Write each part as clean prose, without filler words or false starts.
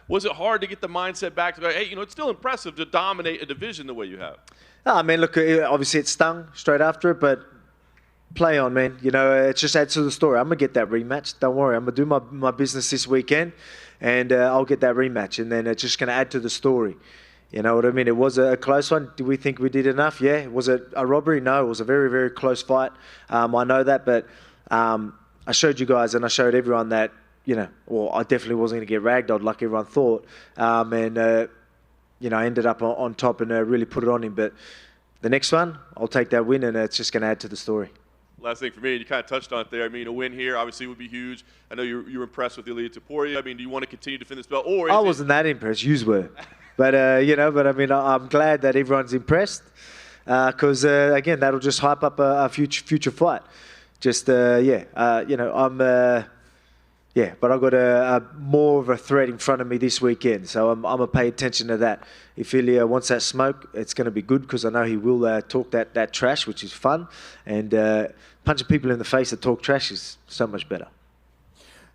Was it hard to get the mindset back to go, hey, it's still impressive to dominate a division the way you have? No, I mean, look, obviously it stung straight after it, but play on, man. It just adds to the story. I'm going to get that rematch. Don't worry. I'm going to do my business this weekend, and I'll get that rematch, and then it's just going to add to the story. You know what I mean? It was a close one. Do we think we did enough? Yeah. Was it a robbery? No. It was a very, very close fight. I know that, but I showed you guys and I showed everyone that, I definitely wasn't going to get ragdolled like everyone thought. I ended up on top and really put it on him. But the next one, I'll take that win, and it's just going to add to the story. Last thing for me, and you kind of touched on it there. I mean, a win here obviously would be huge. I know you were impressed with Ilia Topuria. I mean, do you want to continue to defend this belt? Or I wasn't that impressed. Yous were. But, I mean, I'm glad that everyone's impressed because, again, that'll just hype up a future fight. Just, but I've got more of a threat in front of me this weekend, so I'm going to pay attention to that. If Ilya wants that smoke, it's going to be good because I know he will talk that trash, which is fun, and punching people in the face that talk trash is so much better.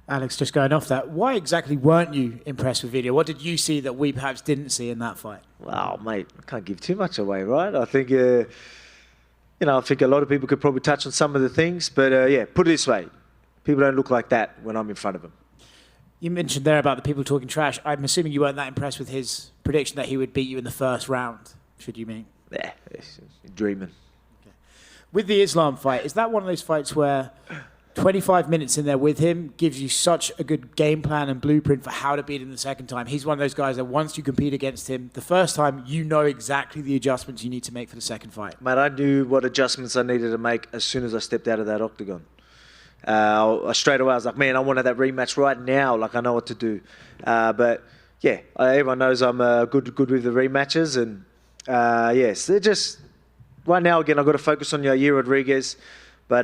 Alex, just going off that, why exactly weren't you impressed with Ilya? What did you see that we perhaps didn't see in that fight? Well, mate, I can't give too much away, right? I think, I think a lot of people could probably touch on some of the things, but put it this way. People don't look like that when I'm in front of them. You mentioned there about the people talking trash. I'm assuming you weren't that impressed with his prediction that he would beat you in the first round, should you mean? Yeah, dreaming. Okay. With the Islam fight, is that one of those fights where 25 minutes in there with him gives you such a good game plan and blueprint for how to beat him the second time? He's one of those guys that once you compete against him, the first time you know exactly the adjustments you need to make for the second fight. Mate, I knew what adjustments I needed to make as soon as I stepped out of that octagon. Straight away I was like, man, I wanted that rematch right now. Like, I know what to do. But yeah, everyone knows I'm good with the rematches. And yes, they're just right now, again, I've got to focus on Yair Rodriguez. But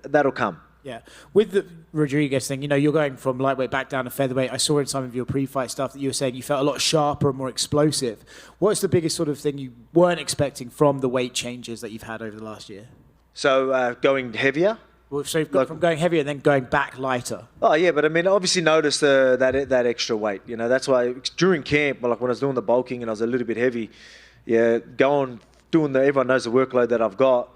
that'll come. Yeah. With the Rodriguez thing, you're going from lightweight back down to featherweight. I saw in some of your pre-fight stuff that you were saying you felt a lot sharper and more explosive. What's the biggest sort of thing you weren't expecting from the weight changes that you've had over the last year? So going heavier? Well, so you've got from going heavier and then going back lighter. Oh, yeah, but I mean, obviously noticed that extra weight. That's why during camp, like when I was doing the bulking and I was a little bit heavy, doing everyone knows the workload that I've got.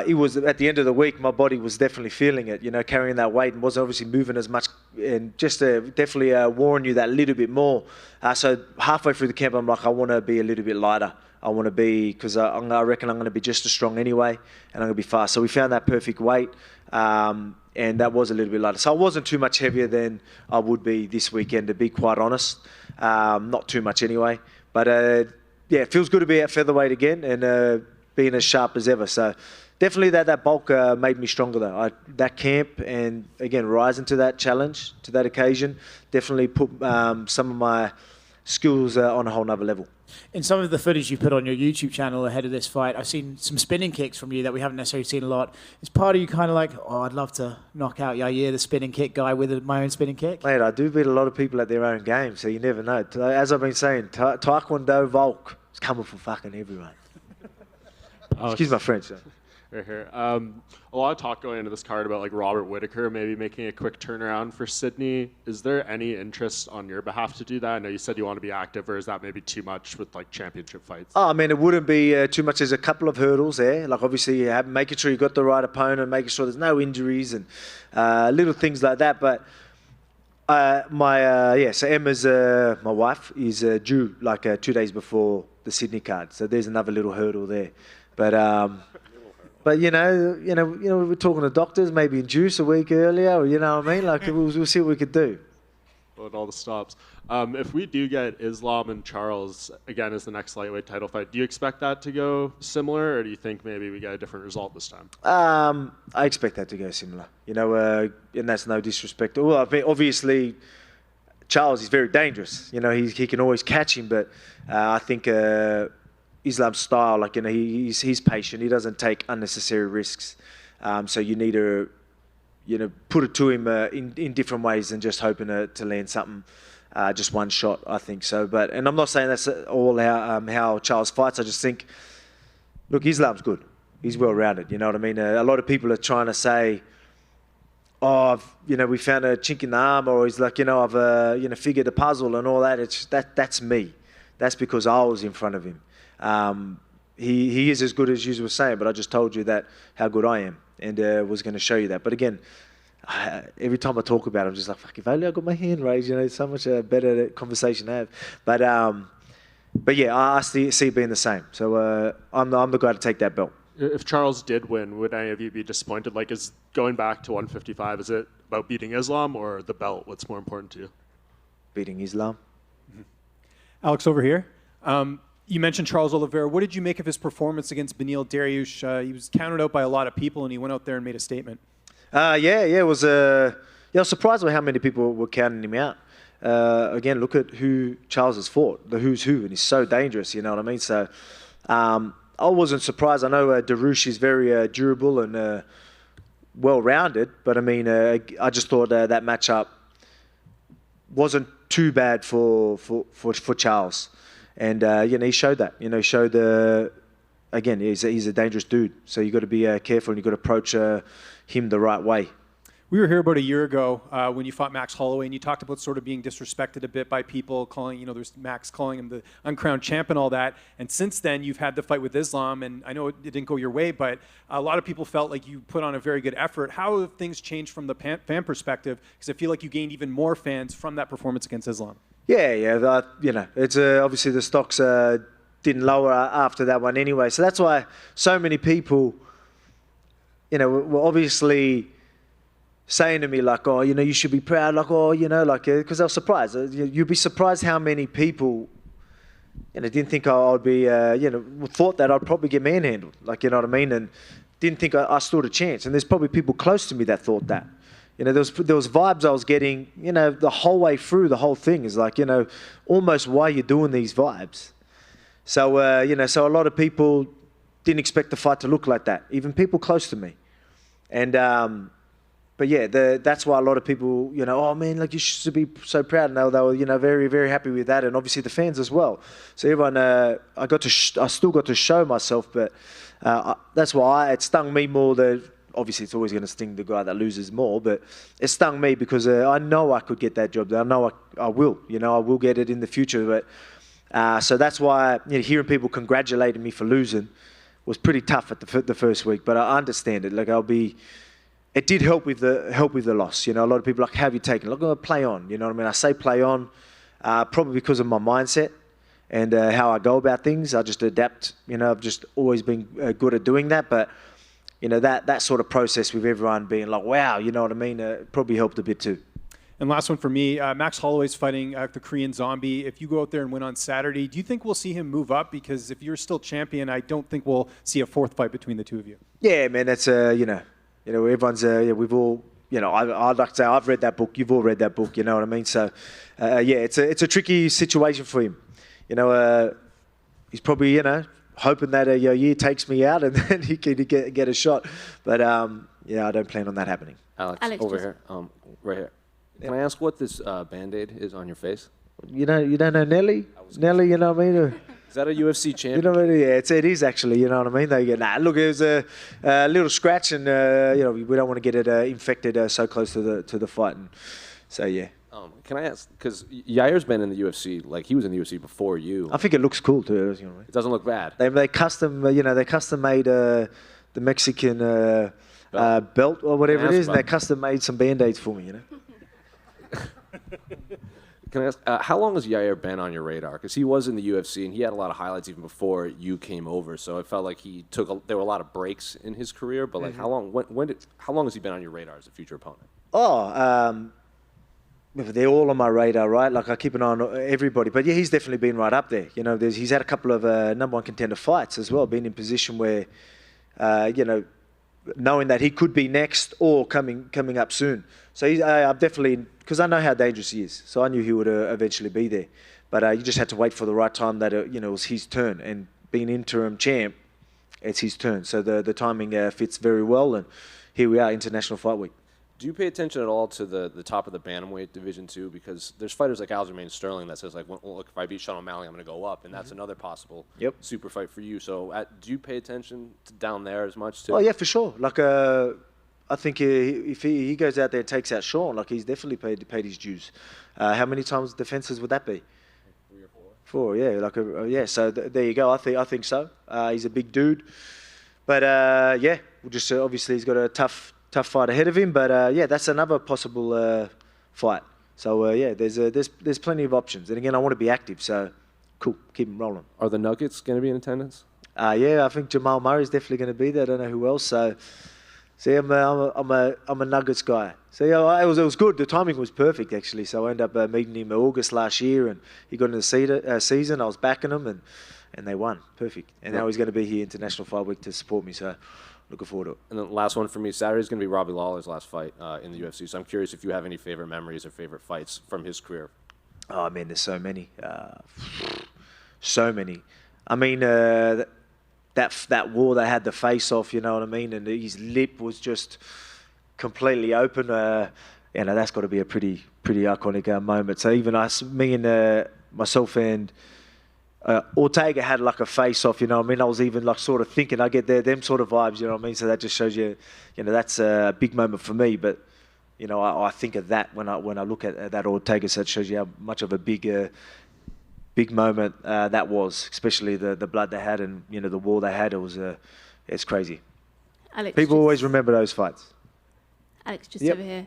It was at the end of the week, my body was definitely feeling it, carrying that weight and wasn't obviously moving as much, and just definitely warn you that little bit more. So halfway through the camp, I'm like, I want to be a little bit lighter. I want to be, because I reckon I'm going to be just as strong anyway, and I'm going to be fast. So we found that perfect weight, and that was a little bit lighter. So I wasn't too much heavier than I would be this weekend, to be quite honest. Not too much anyway. But it feels good to be at featherweight again and being as sharp as ever. So definitely that bulk made me stronger though. That camp and again rising to that challenge, to that occasion, definitely put some of my skills on a whole nother level. In some of the footage you put on your YouTube channel ahead of this fight, I've seen some spinning kicks from you that we haven't necessarily seen a lot. Is part of you kind of like, I'd love to knock out Yair, the spinning kick guy, with my own spinning kick? Mate, I do beat a lot of people at their own game, so you never know. As I've been saying, Taekwondo Volk is coming for fucking everyone. Excuse my French. So. Right here. A lot of talk going into this card about like Robert Whittaker maybe making a quick turnaround for Sydney. Is there any interest on your behalf to do that? I know you said you want to be active, or is that maybe too much with like championship fights? Oh, I mean, it wouldn't be too much. There's a couple of hurdles there. Like obviously making sure you got the right opponent, making sure there's no injuries and little things like that. But so Emma's my wife is due like 2 days before the Sydney card. So there's another little hurdle there. But we're talking to doctors, maybe induce a week earlier, or you know what I mean? Like we'll see what we could do. With all the stops. If we do get Islam and Charles again as the next lightweight title fight, do you expect that to go similar, or do you think maybe we get a different result this time? I expect that to go similar. And that's no disrespect. Well, I mean, obviously, Charles is very dangerous. He can always catch him, but I think. Islam's style, he's patient. He doesn't take unnecessary risks. So you need to, put it to him in different ways than just hoping to land something, just one shot. I think so. And I'm not saying that's all how Charles fights. I just think, look, Islam's good. He's well rounded. You know what I mean? A lot of people are trying to say, oh, we found a chink in the arm, or he's like, I've, figured the puzzle and all that. That's me. That's because I was in front of him. He is as good as you were saying, but I just told you that how good I am, and was going to show you that. But again, every time I talk about it, I'm just like, fuck, if only I got my hand raised, it's so much better conversation to have. But yeah, I see it being the same. So I'm the guy to take that belt. If Charles did win, would any of you be disappointed? Like, is going back to 155, is it about beating Islam or the belt? What's more important to you? Beating Islam. Mm-hmm. Alex, over here. You mentioned Charles Oliveira. What did you make of his performance against Beneil Dariush? He was counted out by a lot of people, and he went out there and made a statement. It was. I was surprised by how many people were counting him out. Again, look at who Charles has fought, the who's who, and he's so dangerous. You know what I mean? So I wasn't surprised. I know Dariush is very durable and well-rounded, but I mean, I just thought that matchup wasn't too bad for Charles. And he showed that. Showed again, he's a dangerous dude. So you got to be careful, and you got to approach him the right way. We were here about a year ago when you fought Max Holloway, and you talked about sort of being disrespected a bit by people, calling, there's Max calling him the uncrowned champ and all that. And since then, you've had the fight with Islam, and I know it didn't go your way, but a lot of people felt like you put on a very good effort. How have things changed from the fan perspective? Because I feel like you gained even more fans from that performance against Islam. Yeah. It's obviously the stocks didn't lower after that one anyway. So that's why so many people, were obviously saying to me like, oh, you should be proud, like, oh, because I was surprised. You'd be surprised how many people, didn't think I'd be, thought that I'd probably get manhandled, like, you know what I mean, and didn't think I stood a chance. And there's probably people close to me that thought that. There was vibes I was getting, the whole way through the whole thing is like, almost why you're doing these vibes. So, so a lot of people didn't expect the fight to look like that, even people close to me. And, but yeah, that's why a lot of people, oh man, like you should be so proud. And they were, very, very happy with that. And obviously the fans as well. So everyone, I still got to show myself, but that's why it stung me more that, obviously, it's always going to sting the guy that loses more, but it stung me because I know I could get that job. I know I will. I will get it in the future. But so that's why hearing people congratulating me for losing was pretty tough at the first week. But I understand it. Like it did help with the loss. A lot of people are like, how have you taken it? Look, play on. You know what I mean? I say play on, probably because of my mindset and how I go about things. I just adapt. I've just always been good at doing that, but. That sort of process with everyone being like, wow, you know what I mean? Probably helped a bit too. And last one for me, Max Holloway's fighting the Korean Zombie. If you go out there and win on Saturday, do you think we'll see him move up? Because if you're still champion, I don't think we'll see a fourth fight between the two of you. Yeah, man, that's, everyone's, we've all, I'd like to say I've read that book. You've all read that book, you know what I mean? So, it's a tricky situation for him. He's probably, hoping that Yair takes me out and then he can get a shot. But, I don't plan on that happening. Alex over here, right here. Can I ask what this Band-Aid is on your face? You don't know Nelly? Nelly, you know what I mean? Is that a UFC champion? You know what I mean? Yeah, it is actually, you know what I mean? They get, look, it was a little scratch and, we don't want to get it infected so close to the fight. And so, yeah. Can I ask, because Yair's been in the UFC, like he was in the UFC before you. I think it looks cool too. It doesn't look bad. They custom, they custom made the Mexican belt or whatever it is, and they custom made some Band-Aids for me, Can I ask, how long has Yair been on your radar? Because he was in the UFC and he had a lot of highlights even before you came over. So it felt like there were a lot of breaks in his career. But like, how long has he been on your radar as a future opponent? They're all on my radar, right? Like I keep an eye on everybody, but yeah, he's definitely been right up there. He's had a couple of number one contender fights as well, being in position where, knowing that he could be next or coming up soon. So I'm definitely, because I know how dangerous he is, so I knew he would eventually be there. But you just had to wait for the right time that it was his turn, and being interim champ, it's his turn. So the timing fits very well, and here we are, International Fight Week. Do you pay attention at all to the top of the bantamweight division too? Because there's fighters like Aljamain Sterling that says like, well, look, if I beat Sean O'Malley, I'm going to go up, and that's another possible super fight for you. So do you pay attention to down there as much too? Oh yeah, for sure. Like I think if he goes out there and takes out Sean, like he's definitely paid his dues. How many times defenses would that be? 3 or 4. 4, yeah. Yeah. So there you go. I think so. He's a big dude, but yeah, we'll just obviously he's got a tough fight ahead of him. But yeah, that's another possible fight. So yeah, there's plenty of options. And again, I want to be active. So cool, keep him rolling. Are the Nuggets going to be in attendance? Yeah, I think Jamal Murray's definitely going to be there. I don't know who else. So, see, I'm a Nuggets guy. So yeah, it was good. The timing was perfect actually. So I ended up meeting him in August last year, and he got into the season. I was backing him, and they won. Perfect. And now he's going to be here International Fight Week to support me. So looking forward to it. And the last one for me, Saturday's going to be Robbie Lawler's last fight in the UFC. So I'm curious if you have any favorite memories or favorite fights from his career. Oh man, there's so many. So many. I mean, that war they had the face off, you know what I mean, and his lip was just completely open. You know, that's got to be a pretty iconic moment. So even me and myself and Ortega had like a face off, you know what I mean. I was even like sort of thinking I get them sort of vibes, you know what I mean. So that just shows you, you know, that's a big moment for me. But you know, I think of that when I look at that Ortega. So it shows you how much of a big moment that was, especially the blood they had and, you know, the war they had. It's crazy. Alex, people always remember those fights. Alex, just over here.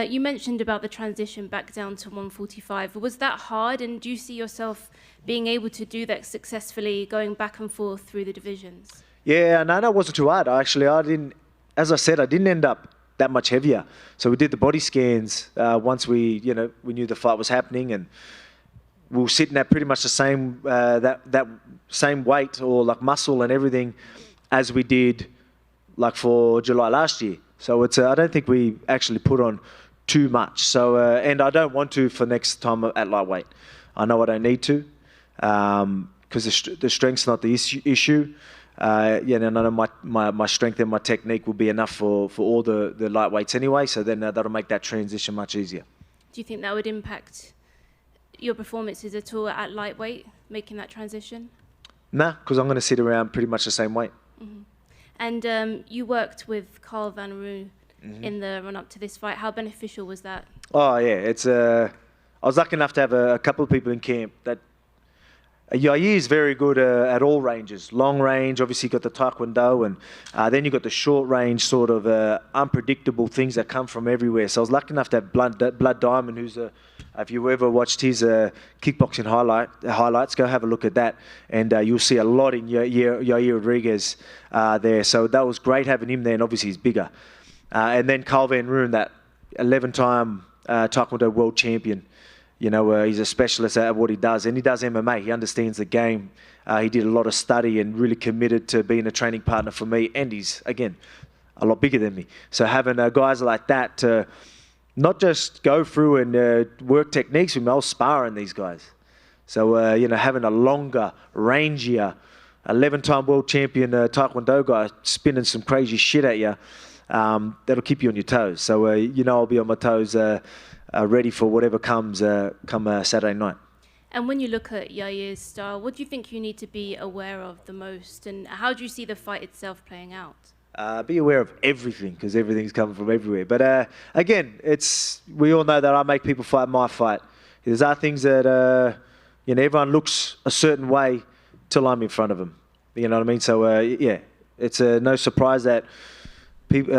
You mentioned about the transition back down to 145. Was that hard, and do you see yourself being able to do that successfully, going back and forth through the divisions? Yeah, no, it wasn't too hard. Actually, I didn't end up that much heavier. So we did the body scans once we knew the fight was happening, and we were sitting at pretty much the same that same weight or like muscle and everything as we did like for July last year. So I don't think we actually put on too much. So and I don't want to for next time at lightweight. I know I don't need to because the strength's not the issue. Yeah, and I know my strength and my technique will be enough for all the lightweights anyway. So then that'll make that transition much easier. Do you think that would impact your performances at all at lightweight, making that transition? Nah, because I'm going to sit around pretty much the same weight. Mm-hmm. And you worked with Carl Van Roo in the run-up to this fight. How beneficial was that? Oh, yeah. I was lucky enough to have a couple of people in camp that Yair is very good at all ranges. Long range, obviously you got the Taekwondo, and then you got the short range sort of unpredictable things that come from everywhere. So I was lucky enough to have Blood Diamond, who's if you ever watched his kickboxing highlights, go have a look at that, and you'll see a lot in Yair Rodriguez there. So that was great having him there, and obviously he's bigger. And then Carl Van Roo, that 11-time Taekwondo world champion. You know, he's a specialist at what he does, and he does MMA. He understands the game. He did a lot of study and really committed to being a training partner for me, and he's, again, a lot bigger than me. So having guys like that to not just go through and work techniques with me, I was sparring these guys. So, you know, having a longer, rangier, 11-time world champion Taekwondo guy spinning some crazy shit at you, that'll keep you on your toes. So, you know, I'll be on my toes ready for whatever comes come Saturday night. And when you look at Yair's style, what do you think you need to be aware of the most? And how do you see the fight itself playing out? Be aware of everything, because everything's coming from everywhere. But again, we all know that I make people fight my fight. There's other things that you know, everyone looks a certain way till I'm in front of them. You know what I mean? So yeah, it's no surprise that people,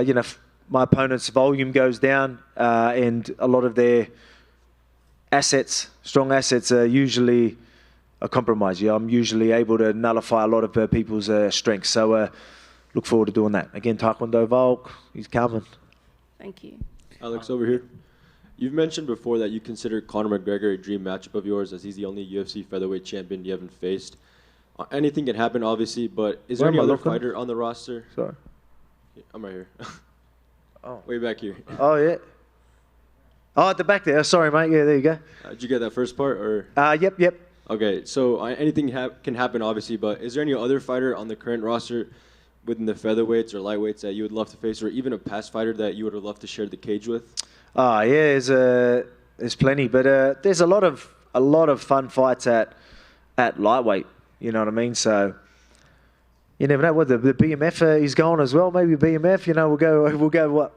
you know, my opponent's volume goes down, and a lot of their strong assets, are usually a compromise. Yeah, I'm usually able to nullify a lot of people's strengths. So look forward to doing that. Again, Taekwondo Volk, he's coming. Thank you. Alex, over here. You've mentioned before that you consider Conor McGregor a dream matchup of yours, as he's the only UFC featherweight champion you haven't faced. Anything can happen, obviously, but is there any other fighter on the roster? Sorry. I'm right here. Oh. Way back here. Oh, yeah. Oh, at the back there. Sorry, mate. Yeah, there you go. Did you get that first part? Or? Yep. Okay, so anything can happen, obviously, but is there any other fighter on the current roster within the featherweights or lightweights that you would love to face, or even a past fighter that you would love to share the cage with? Oh, yeah, there's plenty, but there's a lot of fun fights at lightweight. You know what I mean? So You never know. What the BMF is going as well. Maybe BMF. You know, we'll go what?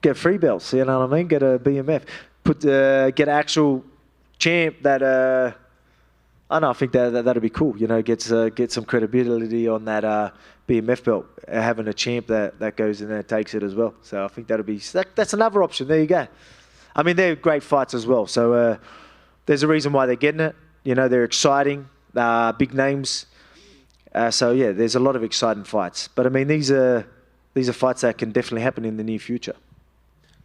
Get free belts. You know what I mean? Get a BMF. Get an actual champ that. I don't know. I think that'd be cool. You know, get some credibility on that BMF belt. Having a champ that goes in there and takes it as well. So I think that's another option. There you go. I mean, they're great fights as well. So there's a reason why they're getting it. You know, they're exciting, big names. So yeah, there's a lot of exciting fights. But I mean, these are fights that can definitely happen in the near future.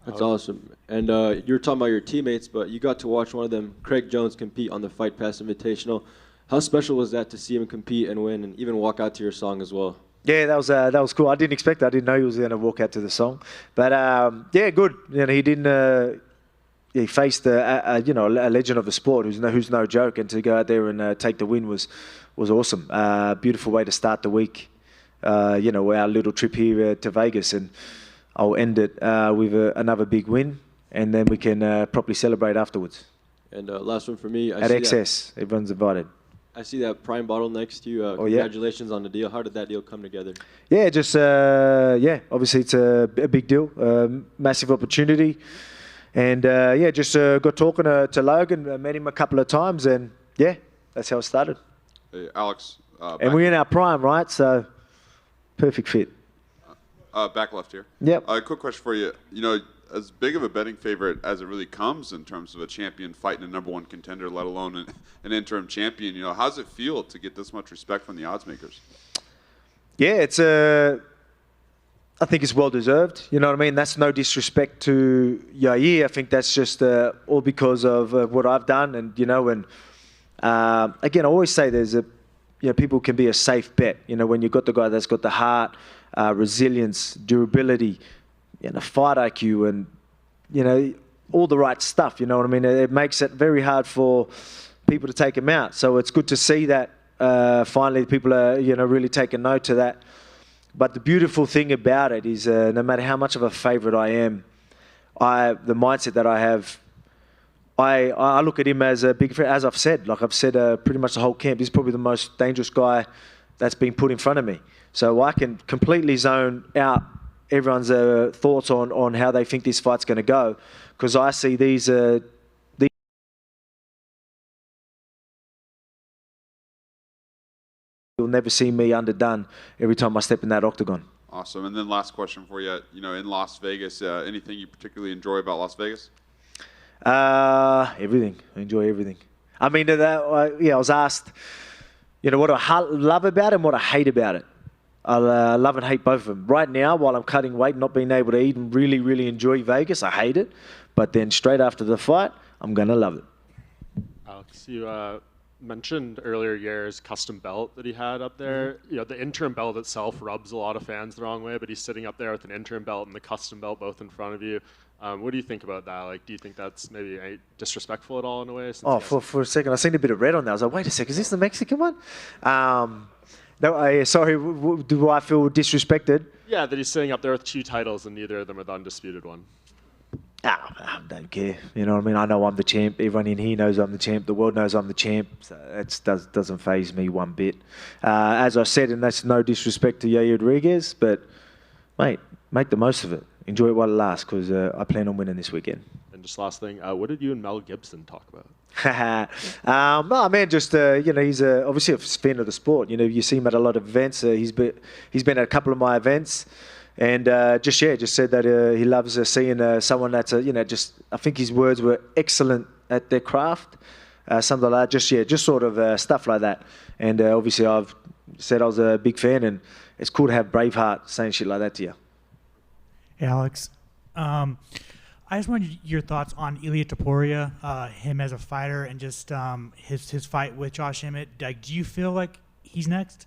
That's awesome. And you were talking about your teammates, but you got to watch one of them, Craig Jones, compete on the Fight Pass Invitational. How special was that to see him compete and win, and even walk out to your song as well? Yeah, that was cool. I didn't expect that. I didn't know he was going to walk out to the song. But yeah, good. You know, he didn't. He faced a legend of the sport who's no joke, and to go out there and take the win was awesome. Beautiful way to start the week. You know, our little trip here to Vegas, and I'll end it with another big win, and then we can properly celebrate afterwards. And last one for me. At XS, everyone's invited. I see that Prime bottle next to you. Congratulations on the deal. How did that deal come together? Yeah, just obviously it's a big deal, massive opportunity, and just got talking to Logan, met him a couple of times, and yeah, that's how it started. Hey, Alex. And we're in our prime, right? So perfect fit. Back left here. Yep. Quick question for you. You know, as big of a betting favorite as it really comes in terms of a champion fighting a #1 contender, let alone an interim champion, you know, how does it feel to get this much respect from the odds makers? Yeah, it's I think it's well deserved. You know what I mean? That's no disrespect to Yair. I think that's just all because of what I've done, and you know, and again, I always say people can be a safe bet. You know, when you've got the guy that's got the heart, resilience, durability, fight IQ, and all the right stuff. You know what I mean? It makes it very hard for people to take him out. So it's good to see that finally people are really taking note to that. But the beautiful thing about it is, no matter how much of a favorite I am, the mindset that I have, I look at him as a big friend. As I've said, pretty much the whole camp, he's probably the most dangerous guy that's been put in front of me. So I can completely zone out everyone's thoughts on how they think this fight's going to go, because I see these. You'll never see me underdone every time I step in that octagon. Awesome. And then last question for you. You know, in Las Vegas, anything you particularly enjoy about Las Vegas? Everything. I enjoy everything. I mean, I was asked, what do I love about it and what I hate about it. I love and hate both of them. Right now, while I'm cutting weight, not being able to eat and really, really enjoy Vegas, I hate it. But then straight after the fight, I'm going to love it. Alex, you mentioned earlier Yair's custom belt that he had up there. You know, the interim belt itself rubs a lot of fans the wrong way, but he's sitting up there with an interim belt and the custom belt both in front of you. What do you think about that? Like, do you think that's maybe disrespectful at all in a way? For a second, I seen a bit of red on that. I was like, wait a second, is this the Mexican one? No, sorry, do I feel disrespected? Yeah, that he's sitting up there with 2 titles and neither of them are the undisputed one. I don't care. You know what I mean? I know I'm the champ. Everyone in here knows I'm the champ. The world knows I'm the champ. So it doesn't faze me one bit. As I said, and that's no disrespect to Yair Rodriguez, but, mate, make the most of it. Enjoy it while it lasts, because I plan on winning this weekend. And just last thing, what did you and Mel Gibson talk about? No, man, just he's obviously a fan of the sport. You see him at a lot of events. He's been at a couple of my events, and just said that he loves seeing someone that's I think his words were excellent at their craft, something like that. Just sort of stuff like that. And obviously I've said I was a big fan, and it's cool to have Braveheart saying shit like that to you. Hey, Alex. I just wanted your thoughts on Ilia Topuria, him as a fighter, and just his fight with Josh Emmett. Like, do you feel like he's next?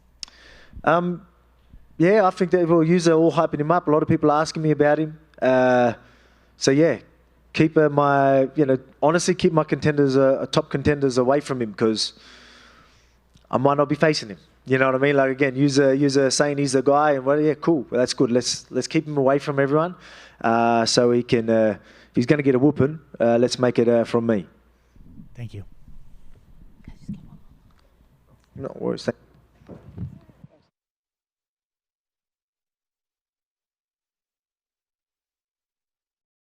Yeah, I think that we'll use all hyping him up. A lot of people are asking me about him. So yeah, keep honestly keep my contenders, top contenders away from him, because I might not be facing him. You know what I mean? Like, again, use a saying he's the guy, and well, yeah, cool. Well, that's good. Let's keep him away from everyone, so he can. If he's going to get a whooping, let's make it from me. Thank you. No worries.